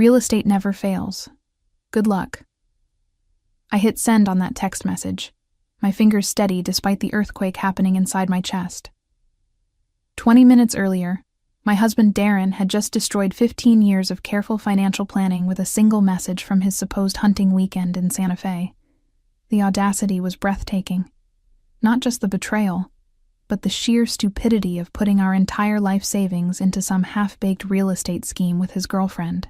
Real estate never fails. Good luck. I hit send on that text message, my fingers steady despite the earthquake happening inside my chest. 20 minutes earlier, my husband Darren had just destroyed 15 years of careful financial planning with a single message from his supposed hunting weekend in Santa Fe. The audacity was breathtaking. Not just the betrayal, but the sheer stupidity of putting our entire life savings into some half-baked real estate scheme with his girlfriend.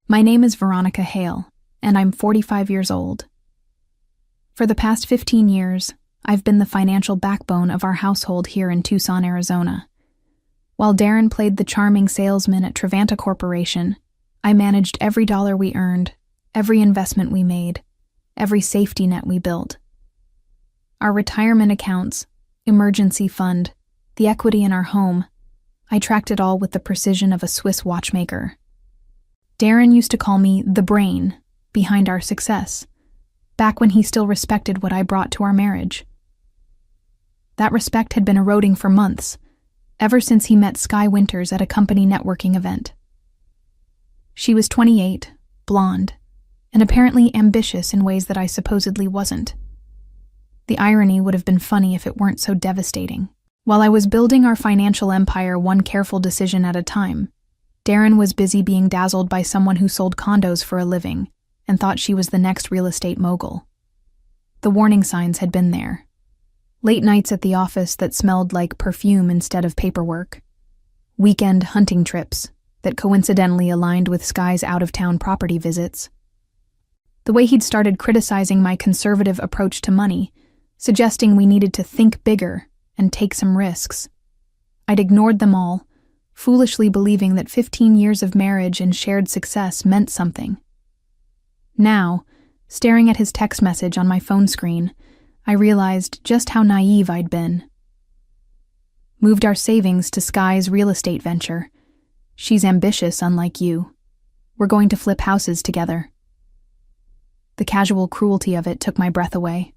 My name is Veronica Hale, and I'm 45 years old. For the past 15 years, I've been the financial backbone of our household here in Tucson, Arizona. While Darren played the charming salesman at Trevanta Corporation, I managed every dollar we earned, every investment we made, every safety net we built. Our retirement accounts, emergency fund, the equity in our home, I tracked it all with the precision of a Swiss watchmaker. Darren used to call me the brain behind our success, back when he still respected what I brought to our marriage. That respect had been eroding for months, ever since he met Sky Winters at a company networking event. She was 28, blonde, and apparently ambitious in ways that I supposedly wasn't. The irony would have been funny if it weren't so devastating. While I was building our financial empire one careful decision at a time, Darren was busy being dazzled by someone who sold condos for a living and thought she was the next real estate mogul. The warning signs had been there. Late nights at the office that smelled like perfume instead of paperwork. Weekend hunting trips that coincidentally aligned with Sky's out-of-town property visits. The way he'd started criticizing my conservative approach to money, suggesting we needed to think bigger and take some risks. I'd ignored them all, foolishly believing that 15 years of marriage and shared success meant something. Now, staring at his text message on my phone screen, I realized just how naive I'd been. Moved our savings to Sky's real estate venture. She's ambitious, unlike you. We're going to flip houses together. The casual cruelty of it took my breath away.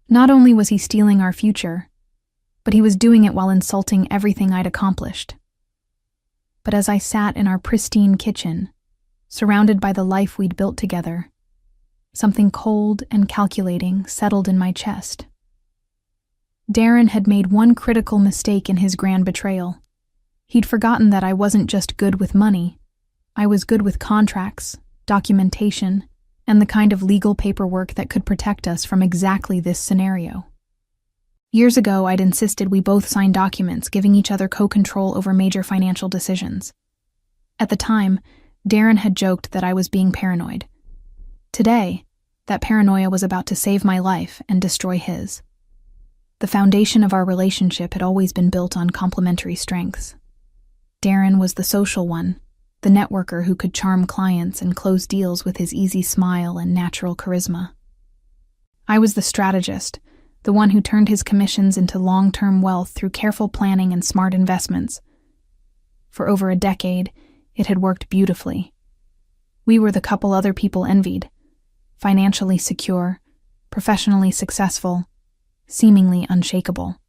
Not only was he stealing our future, but he was doing it while insulting everything I'd accomplished. But as I sat in our pristine kitchen, surrounded by the life we'd built together, something cold and calculating settled in my chest. Darren had made one critical mistake in his grand betrayal. He'd forgotten that I wasn't just good with money. I was good with contracts, documentation, and the kind of legal paperwork that could protect us from exactly this scenario. Years ago, I'd insisted we both sign documents giving each other co-control over major financial decisions. At the time, Darren had joked that I was being paranoid. Today, that paranoia was about to save my life and destroy his. The foundation of our relationship had always been built on complementary strengths. Darren was the social one, the networker who could charm clients and close deals with his easy smile and natural charisma. I was the strategist, the one who turned his commissions into long-term wealth through careful planning and smart investments. For over a decade, it had worked beautifully. We were the couple other people envied, financially secure, professionally successful, seemingly unshakable.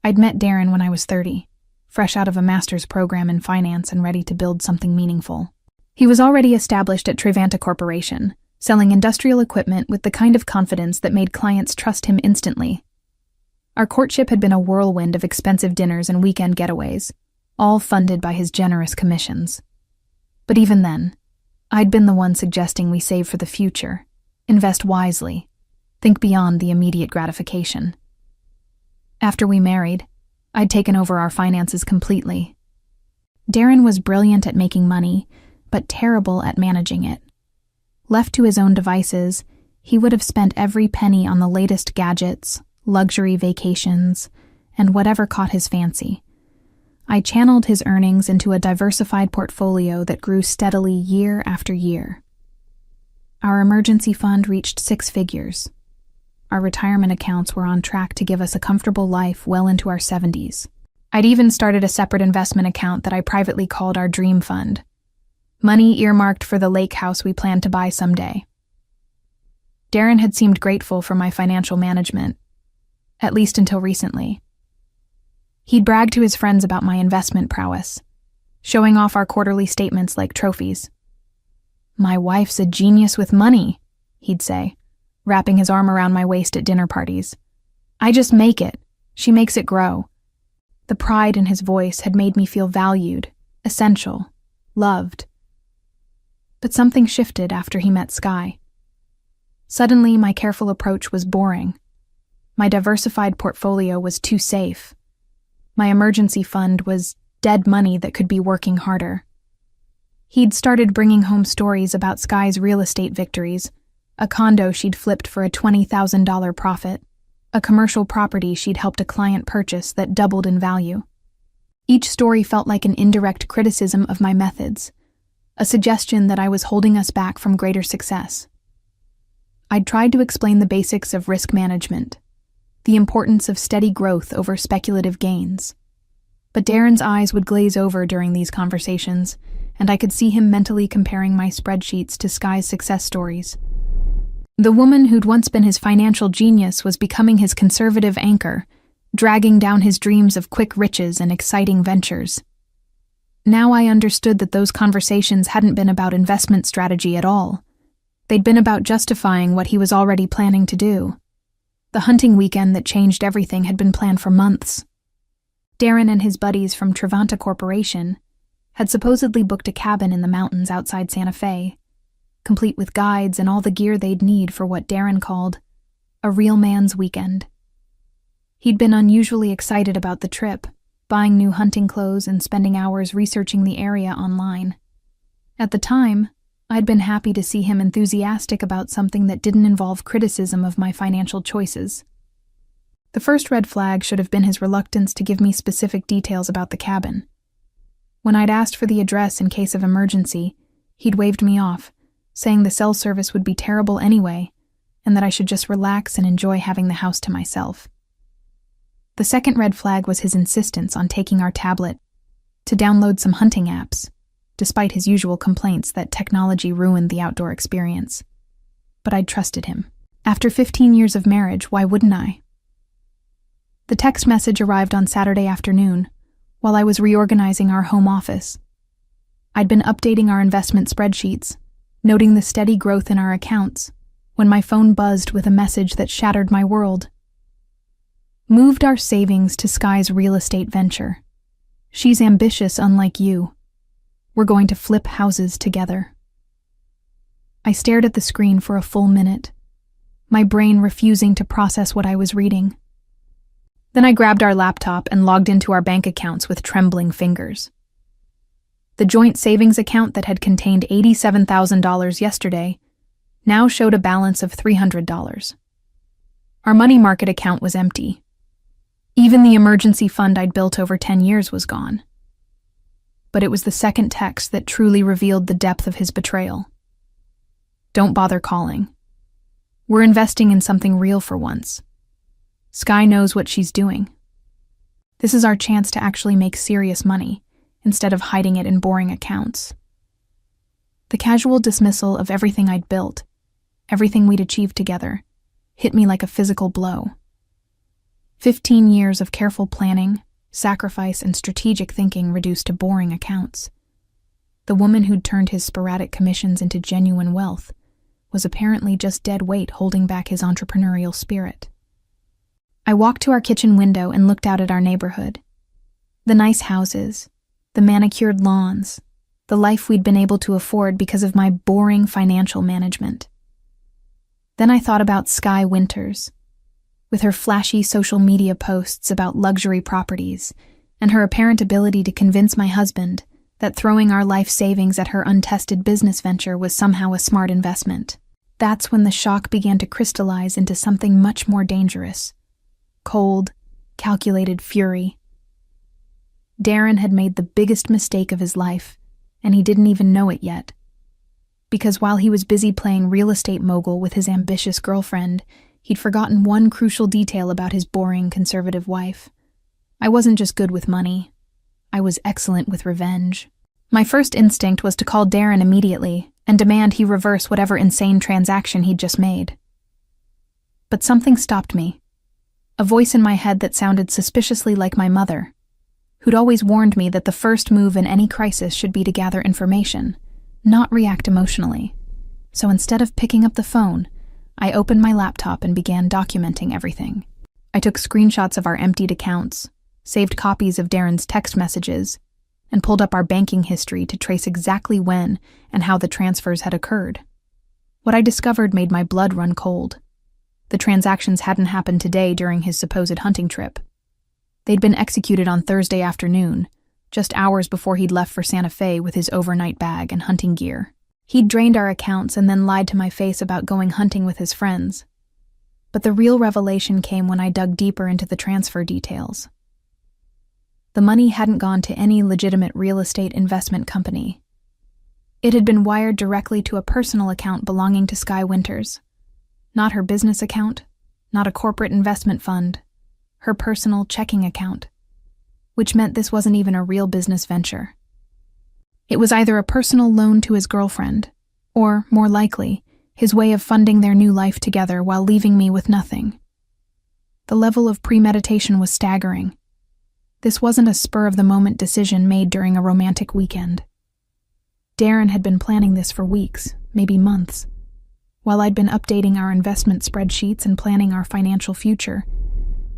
I'd met Darren when I was 30, fresh out of a master's program in finance and ready to build something meaningful. He was already established at Trevanta Corporation, selling industrial equipment with the kind of confidence that made clients trust him instantly. Our courtship had been a whirlwind of expensive dinners and weekend getaways, all funded by his generous commissions. But even then, I'd been the one suggesting we save for the future, invest wisely, think beyond the immediate gratification. After we married, I'd taken over our finances completely. Darren was brilliant at making money, but terrible at managing it. Left to his own devices, he would have spent every penny on the latest gadgets, luxury vacations, and whatever caught his fancy. I channeled his earnings into a diversified portfolio that grew steadily year after year. Our emergency fund reached 6 figures. Our retirement accounts were on track to give us a comfortable life well into our 70s. I'd even started a separate investment account that I privately called our Dream Fund. Money earmarked for the lake house we planned to buy someday. Darren had seemed grateful for my financial management, at least until recently. He'd bragged to his friends about my investment prowess, showing off our quarterly statements like trophies. "My wife's a genius with money," he'd say, wrapping his arm around my waist at dinner parties. "I just make it. She makes it grow." The pride in his voice had made me feel valued, essential, loved. But something shifted after he met Sky. Suddenly, my careful approach was boring. My diversified portfolio was too safe. My emergency fund was dead money that could be working harder. He'd started bringing home stories about Sky's real estate victories, a condo she'd flipped for a $20,000 profit, a commercial property she'd helped a client purchase that doubled in value. Each story felt like an indirect criticism of my methods, a suggestion that I was holding us back from greater success. I'd tried to explain the basics of risk management, the importance of steady growth over speculative gains. But Darren's eyes would glaze over during these conversations, and I could see him mentally comparing my spreadsheets to Sky's success stories. The woman who'd once been his financial genius was becoming his conservative anchor, dragging down his dreams of quick riches and exciting ventures. Now I understood that those conversations hadn't been about investment strategy at all. They'd been about justifying what he was already planning to do. The hunting weekend that changed everything had been planned for months. Darren and his buddies from Trevanta Corporation had supposedly booked a cabin in the mountains outside Santa Fe, complete with guides and all the gear they'd need for what Darren called a real man's weekend. He'd been unusually excited about the trip, buying new hunting clothes and spending hours researching the area online. At the time, I'd been happy to see him enthusiastic about something that didn't involve criticism of my financial choices. The first red flag should have been his reluctance to give me specific details about the cabin. When I'd asked for the address in case of emergency, he'd waved me off, saying the cell service would be terrible anyway, and that I should just relax and enjoy having the house to myself. The second red flag was his insistence on taking our tablet to download some hunting apps, despite his usual complaints that technology ruined the outdoor experience. But I'd trusted him. After 15 years of marriage, why wouldn't I? The text message arrived on Saturday afternoon, while I was reorganizing our home office. I'd been updating our investment spreadsheets, noting the steady growth in our accounts, when my phone buzzed with a message that shattered my world. "Moved our savings to Sky's real estate venture. She's ambitious unlike you. We're going to flip houses together." I stared at the screen for a full minute, my brain refusing to process what I was reading. Then I grabbed our laptop and logged into our bank accounts with trembling fingers. The joint savings account that had contained $87,000 yesterday now showed a balance of $300. Our money market account was empty. Even the emergency fund I'd built over 10 years was gone. But it was the second text that truly revealed the depth of his betrayal. "Don't bother calling. We're investing in something real for once. Sky knows what she's doing. This is our chance to actually make serious money, instead of hiding it in boring accounts." The casual dismissal of everything I'd built, everything we'd achieved together, hit me like a physical blow. 15 years of careful planning, sacrifice, and strategic thinking reduced to boring accounts. The woman who'd turned his sporadic commissions into genuine wealth was apparently just dead weight holding back his entrepreneurial spirit. I walked to our kitchen window and looked out at our neighborhood. The nice houses, the manicured lawns, the life we'd been able to afford because of my boring financial management. Then I thought about Sky Winters, with her flashy social media posts about luxury properties, and her apparent ability to convince my husband that throwing our life savings at her untested business venture was somehow a smart investment. That's when the shock began to crystallize into something much more dangerous. Cold, calculated fury. Darren had made the biggest mistake of his life, and he didn't even know it yet. Because while he was busy playing real estate mogul with his ambitious girlfriend, he'd forgotten one crucial detail about his boring, conservative wife. I wasn't just good with money. I was excellent with revenge. My first instinct was to call Darren immediately and demand he reverse whatever insane transaction he'd just made. But something stopped me. A voice in my head that sounded suspiciously like my mother, who'd always warned me that the first move in any crisis should be to gather information, not react emotionally. So instead of picking up the phone, I opened my laptop and began documenting everything. I took screenshots of our emptied accounts, saved copies of Darren's text messages, and pulled up our banking history to trace exactly when and how the transfers had occurred. What I discovered made my blood run cold. The transactions hadn't happened today during his supposed hunting trip. They'd been executed on Thursday afternoon, just hours before he'd left for Santa Fe with his overnight bag and hunting gear. He'd drained our accounts and then lied to my face about going hunting with his friends. But the real revelation came when I dug deeper into the transfer details. The money hadn't gone to any legitimate real estate investment company. It had been wired directly to a personal account belonging to Sky Winters. Not her business account, not a corporate investment fund, her personal checking account, which meant this wasn't even a real business venture. It was either a personal loan to his girlfriend, or, more likely, his way of funding their new life together while leaving me with nothing. The level of premeditation was staggering. This wasn't a spur-of-the-moment decision made during a romantic weekend. Darren had been planning this for weeks, maybe months. While I'd been updating our investment spreadsheets and planning our financial future,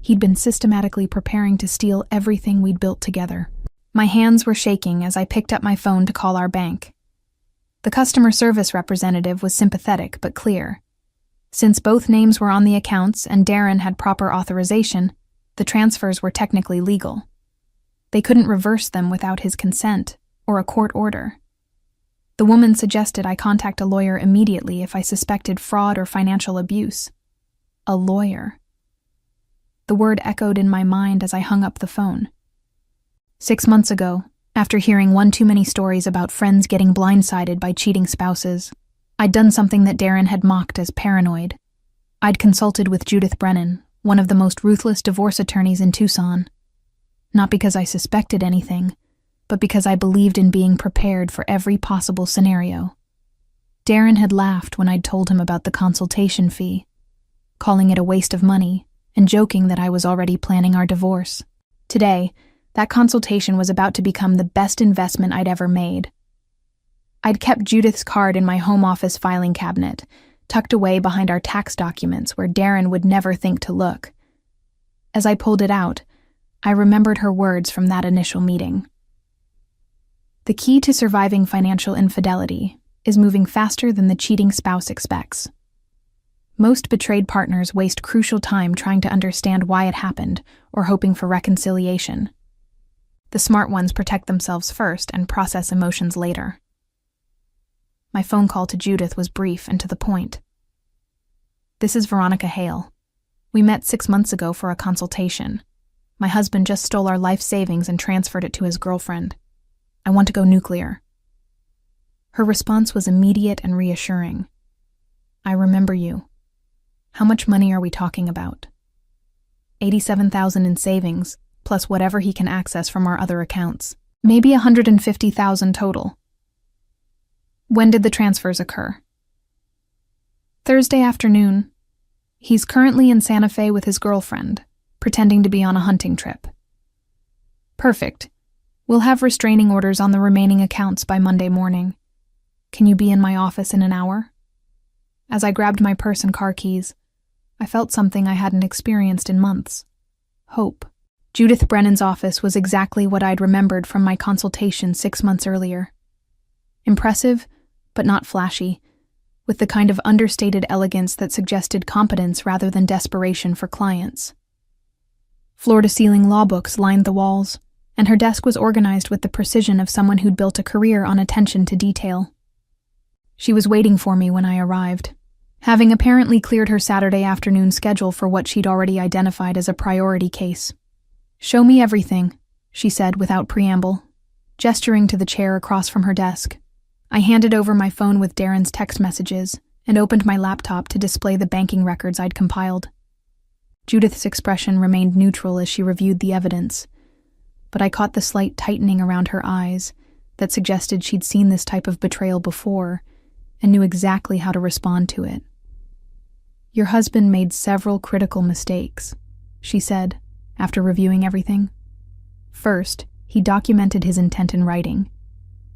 he'd been systematically preparing to steal everything we'd built together. My hands were shaking as I picked up my phone to call our bank. The customer service representative was sympathetic but clear. Since both names were on the accounts and Darren had proper authorization, the transfers were technically legal. They couldn't reverse them without his consent or a court order. The woman suggested I contact a lawyer immediately if I suspected fraud or financial abuse. A lawyer. The word echoed in my mind as I hung up the phone. 6 months ago, after hearing one too many stories about friends getting blindsided by cheating spouses, I'd done something that Darren had mocked as paranoid. I'd consulted with Judith Brennan, one of the most ruthless divorce attorneys in Tucson. Not because I suspected anything, but because I believed in being prepared for every possible scenario. Darren had laughed when I'd told him about the consultation fee, calling it a waste of money and joking that I was already planning our divorce. Today, that consultation was about to become the best investment I'd ever made. I'd kept Judith's card in my home office filing cabinet, tucked away behind our tax documents where Darren would never think to look. As I pulled it out, I remembered her words from that initial meeting. The key to surviving financial infidelity is moving faster than the cheating spouse expects. Most betrayed partners waste crucial time trying to understand why it happened or hoping for reconciliation. The smart ones protect themselves first and process emotions later. My phone call to Judith was brief and to the point. This is Veronica Hale. We met 6 months ago for a consultation. My husband just stole our life savings and transferred it to his girlfriend. I want to go nuclear. Her response was immediate and reassuring. I remember you. How much money are we talking about? $87,000 in savings, plus whatever he can access from our other accounts. Maybe $150,000 total. When did the transfers occur? Thursday afternoon. He's currently in Santa Fe with his girlfriend, pretending to be on a hunting trip. Perfect. We'll have restraining orders on the remaining accounts by Monday morning. Can you be in my office in an hour? As I grabbed my purse and car keys, I felt something I hadn't experienced in months. Hope. Judith Brennan's office was exactly what I'd remembered from my consultation 6 months earlier. Impressive, but not flashy, with the kind of understated elegance that suggested competence rather than desperation for clients. Floor-to-ceiling law books lined the walls, and her desk was organized with the precision of someone who'd built a career on attention to detail. She was waiting for me when I arrived, having apparently cleared her Saturday afternoon schedule for what she'd already identified as a priority case. "Show me everything," she said without preamble, gesturing to the chair across from her desk. I handed over my phone with Darren's text messages and opened my laptop to display the banking records I'd compiled. Judith's expression remained neutral as she reviewed the evidence, but I caught the slight tightening around her eyes that suggested she'd seen this type of betrayal before and knew exactly how to respond to it. "Your husband made several critical mistakes," she said, after reviewing everything. "First, he documented his intent in writing.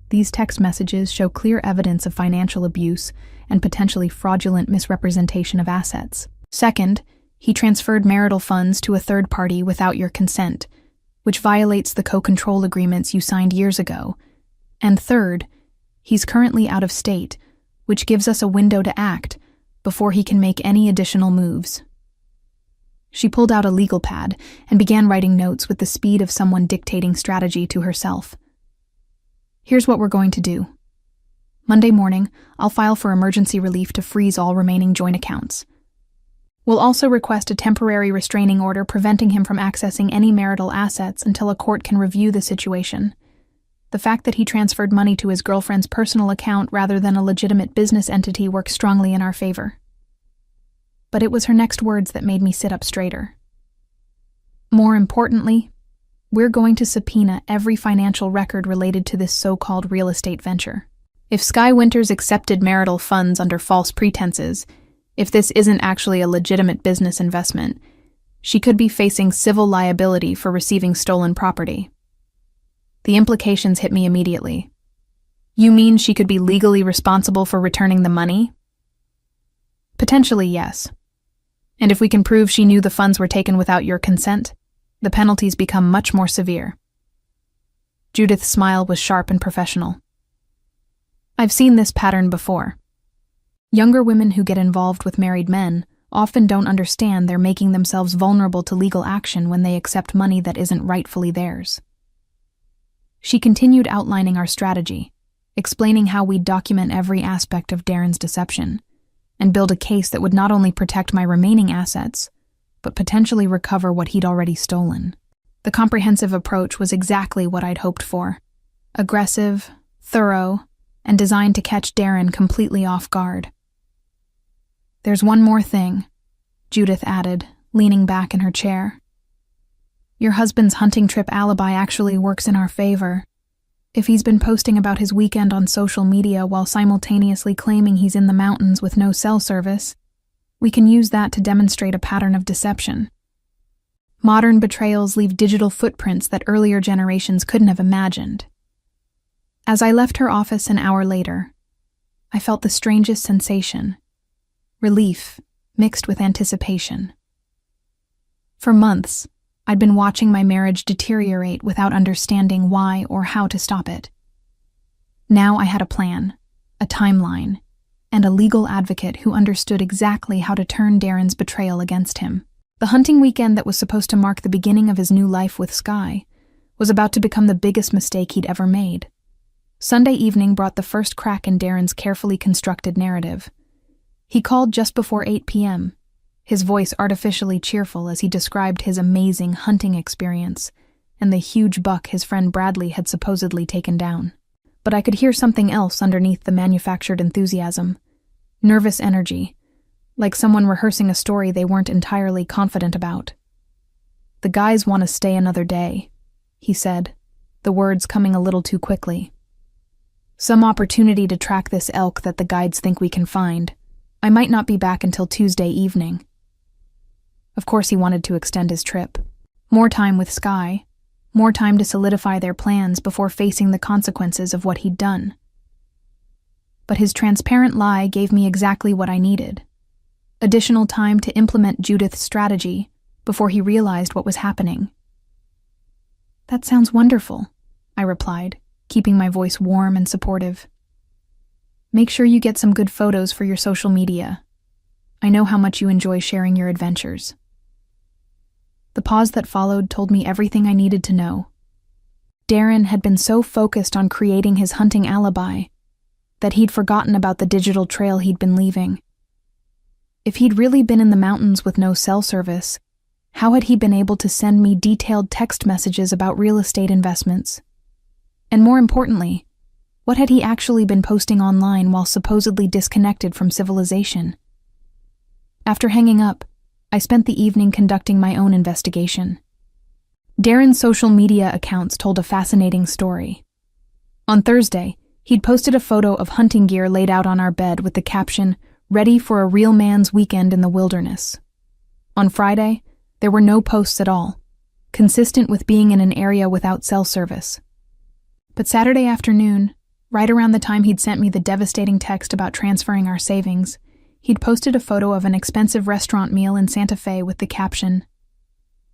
These text messages show clear evidence of financial abuse and potentially fraudulent misrepresentation of assets. Second, he transferred marital funds to a third party without your consent, which violates the co-control agreements you signed years ago. And third, he's currently out of state, which gives us a window to act before he can make any additional moves. She pulled out a legal pad and began writing notes with the speed of someone dictating strategy to herself. Here's what we're going to do. Monday morning, I'll file for emergency relief to freeze all remaining joint accounts. We'll also request a temporary restraining order preventing him from accessing any marital assets until a court can review the situation. The fact that he transferred money to his girlfriend's personal account rather than a legitimate business entity works strongly in our favor. But it was her next words that made me sit up straighter. More importantly, we're going to subpoena every financial record related to this so-called real estate venture. If Skye Winters accepted marital funds under false pretenses, if this isn't actually a legitimate business investment, she could be facing civil liability for receiving stolen property. The implications hit me immediately. You mean she could be legally responsible for returning the money? Potentially, yes. And if we can prove she knew the funds were taken without your consent, the penalties become much more severe. Judith's smile was sharp and professional. I've seen this pattern before. Younger women who get involved with married men often don't understand they're making themselves vulnerable to legal action when they accept money that isn't rightfully theirs. She continued outlining our strategy, explaining how we'd document every aspect of Darren's deception, and build a case that would not only protect my remaining assets, but potentially recover what he'd already stolen. The comprehensive approach was exactly what I'd hoped for. Aggressive, thorough, and designed to catch Darren completely off guard. There's one more thing, Judith added, leaning back in her chair. Your husband's hunting trip alibi actually works in our favor. If he's been posting about his weekend on social media while simultaneously claiming he's in the mountains with no cell service, we can use that to demonstrate a pattern of deception. Modern betrayals leave digital footprints that earlier generations couldn't have imagined. As I left her office an hour later, I felt the strangest sensation. Relief, mixed with anticipation. For months, I'd been watching my marriage deteriorate without understanding why or how to stop it. Now I had a plan, a timeline, and a legal advocate who understood exactly how to turn Darren's betrayal against him. The hunting weekend that was supposed to mark the beginning of his new life with Skye was about to become the biggest mistake he'd ever made. Sunday evening brought the first crack in Darren's carefully constructed narrative. He called just before 8 p.m., his voice artificially cheerful as he described his amazing hunting experience and the huge buck his friend Bradley had supposedly taken down. But I could hear something else underneath the manufactured enthusiasm. Nervous energy, like someone rehearsing a story they weren't entirely confident about. The guys want to stay another day, he said, the words coming a little too quickly. Some opportunity to track this elk that the guides think we can find. I might not be back until Tuesday evening. Of course he wanted to extend his trip. More time with Skye, more time to solidify their plans before facing the consequences of what he'd done. But his transparent lie gave me exactly what I needed. Additional time to implement Judith's strategy before he realized what was happening. That sounds wonderful, I replied, keeping my voice warm and supportive. Make sure you get some good photos for your social media. I know how much you enjoy sharing your adventures. The pause that followed told me everything I needed to know. Darren had been so focused on creating his hunting alibi that he'd forgotten about the digital trail he'd been leaving. If he'd really been in the mountains with no cell service, how had he been able to send me detailed text messages about real estate investments? And more importantly, what had he actually been posting online while supposedly disconnected from civilization? After hanging up, I spent the evening conducting my own investigation. Darren's social media accounts told a fascinating story. On Thursday, he'd posted a photo of hunting gear laid out on our bed with the caption, "Ready for a real man's weekend in the wilderness." On Friday, there were no posts at all. consistent with being in an area without cell service. But Saturday afternoon, right around the time he'd sent me the devastating text about transferring our savings, he'd posted a photo of an expensive restaurant meal in Santa Fe with the caption,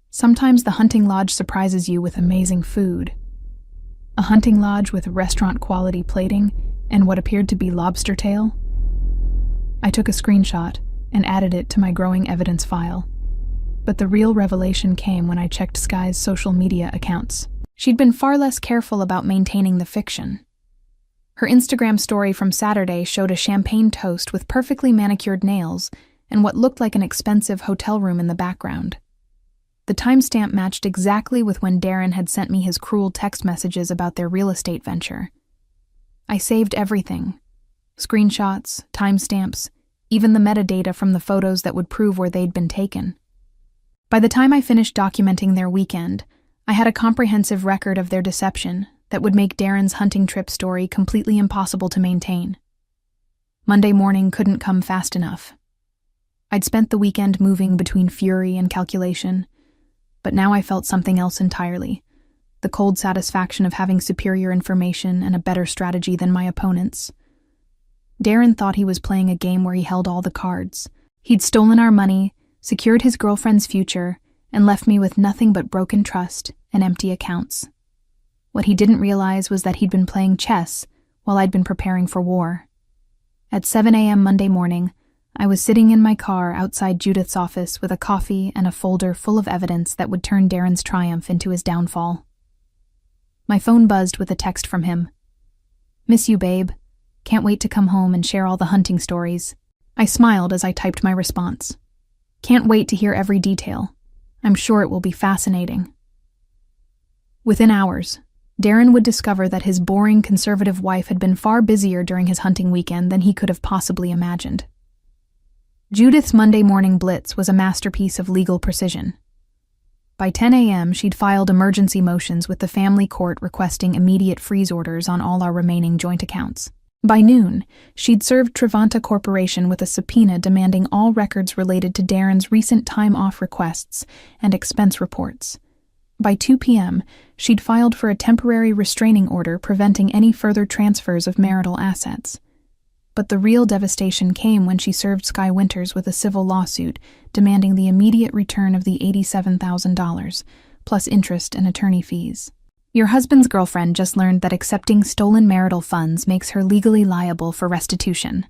"Sometimes the hunting lodge surprises you with amazing food." A hunting lodge with restaurant-quality plating and what appeared to be lobster tail? I took a screenshot and added it to my growing evidence file. But the real revelation came when I checked Sky's social media accounts. She'd been far less careful about maintaining the fiction. Her Instagram story from Saturday showed a champagne toast with perfectly manicured nails and what looked like an expensive hotel room in the background. The timestamp matched exactly with when Darren had sent me his cruel text messages about their real estate venture. I saved everything. Screenshots, timestamps, even the metadata from the photos that would prove where they'd been taken. By the time I finished documenting their weekend, I had a comprehensive record of their deception that would make Darren's hunting trip story completely impossible to maintain. Monday morning couldn't come fast enough. I'd spent the weekend moving between fury and calculation, but now I felt something else entirely, the cold satisfaction of having superior information and a better strategy than my opponents. Darren thought he was playing a game where he held all the cards. He'd stolen our money, secured his girlfriend's future, and left me with nothing but broken trust and empty accounts. What he didn't realize was that he'd been playing chess while I'd been preparing for war. At 7 a.m. Monday morning, I was sitting in my car outside Judith's office with a coffee and a folder full of evidence that would turn Darren's triumph into his downfall. My phone buzzed with a text from him. "Miss you, babe. Can't wait to come home and share all the hunting stories." I smiled as I typed my response. "Can't wait to hear every detail. I'm sure it will be fascinating." Within hours, Darren would discover that his boring conservative wife had been far busier during his hunting weekend than he could have possibly imagined. Judith's Monday morning blitz was a masterpiece of legal precision. By 10 a.m., she'd filed emergency motions with the family court requesting immediate freeze orders on all our remaining joint accounts. By noon, she'd served Trevanta Corporation with a subpoena demanding all records related to Darren's recent time-off requests and expense reports. By 2 p.m., she'd filed for a temporary restraining order preventing any further transfers of marital assets. But the real devastation came when she served Sky Winters with a civil lawsuit demanding the immediate return of the $87,000, plus interest and attorney fees. "Your husband's girlfriend just learned that accepting stolen marital funds makes her legally liable for restitution,"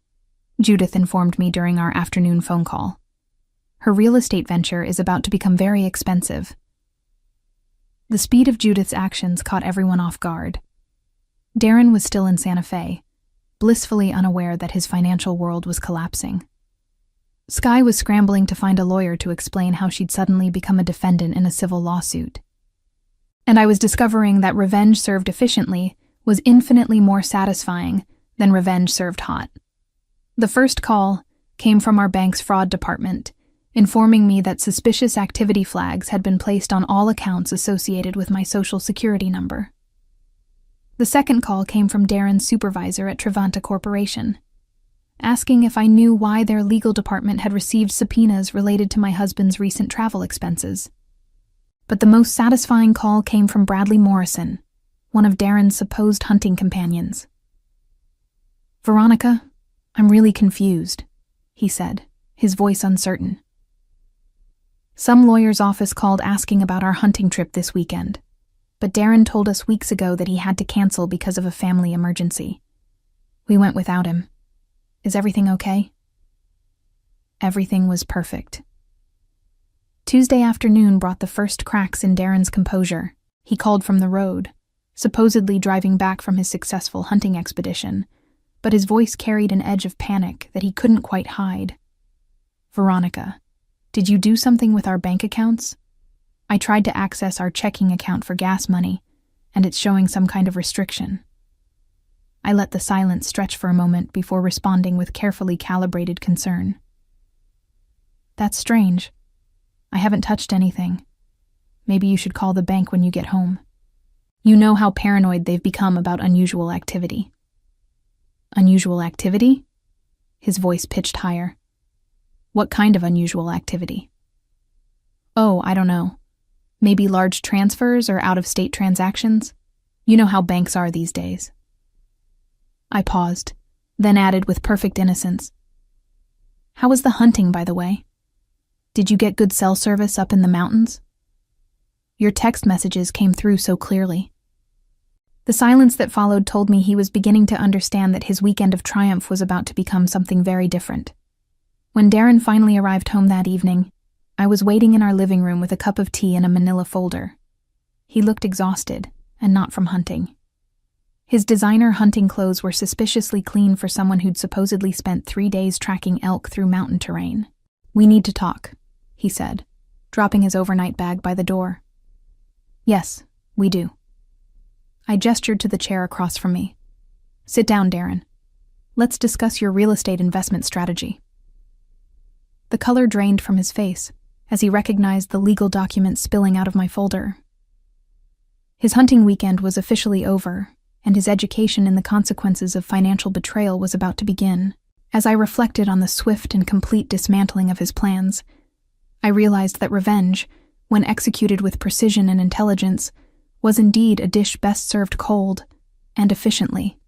Judith informed me during our afternoon phone call. "Her real estate venture is about to become very expensive." The speed of Judith's actions caught everyone off guard. Darren was still in Santa Fe, blissfully unaware that his financial world was collapsing. Sky was scrambling to find a lawyer to explain how she'd suddenly become a defendant in a civil lawsuit. And I was discovering that revenge served efficiently was infinitely more satisfying than revenge served hot. The first call came from our bank's fraud department, informing me that suspicious activity flags had been placed on all accounts associated with my social security number. The second call came from Darren's supervisor at Trevanta Corporation, asking if I knew why their legal department had received subpoenas related to my husband's recent travel expenses. But the most satisfying call came from Bradley Morrison, one of Darren's supposed hunting companions. "Veronica, I'm really confused," he said, his voice uncertain. "Some lawyer's office called asking about our hunting trip this weekend, but Darren told us weeks ago that he had to cancel because of a family emergency. We went without him. Is everything okay?" Everything was perfect. Tuesday afternoon brought the first cracks in Darren's composure. He called from the road, supposedly driving back from his successful hunting expedition, but his voice carried an edge of panic that he couldn't quite hide. "Veronica, did you do something with our bank accounts? I tried to access our checking account for gas money, and it's showing some kind of restriction." I let the silence stretch for a moment before responding with carefully calibrated concern. "That's strange. I haven't touched anything. Maybe you should call the bank when you get home. You know how paranoid they've become about unusual activity." "Unusual activity?" His voice pitched higher. "What kind of unusual activity?" "Oh, I don't know. Maybe large transfers or out-of-state transactions? You know how banks are these days. I paused, then added with perfect innocence. How was the hunting, by the way? Did you get good cell service up in the mountains? Your text messages came through so clearly. The silence that followed told me he was beginning to understand that his weekend of triumph was about to become something very different. When Darren finally arrived home that evening, I was waiting in our living room with a cup of tea and a manila folder. He looked exhausted, and not from hunting. His designer hunting clothes were suspiciously clean for someone who'd supposedly spent 3 days tracking elk through mountain terrain. We need to talk, he said, dropping his overnight bag by the door. Yes, we do. I gestured to the chair across from me. Sit down, Darren. Let's discuss your real estate investment strategy. The color drained from his face as he recognized the legal documents spilling out of my folder. His hunting weekend was officially over, and his education in the consequences of financial betrayal was about to begin. As I reflected on the swift and complete dismantling of his plans, I realized that revenge, when executed with precision and intelligence, was indeed a dish best served cold and efficiently.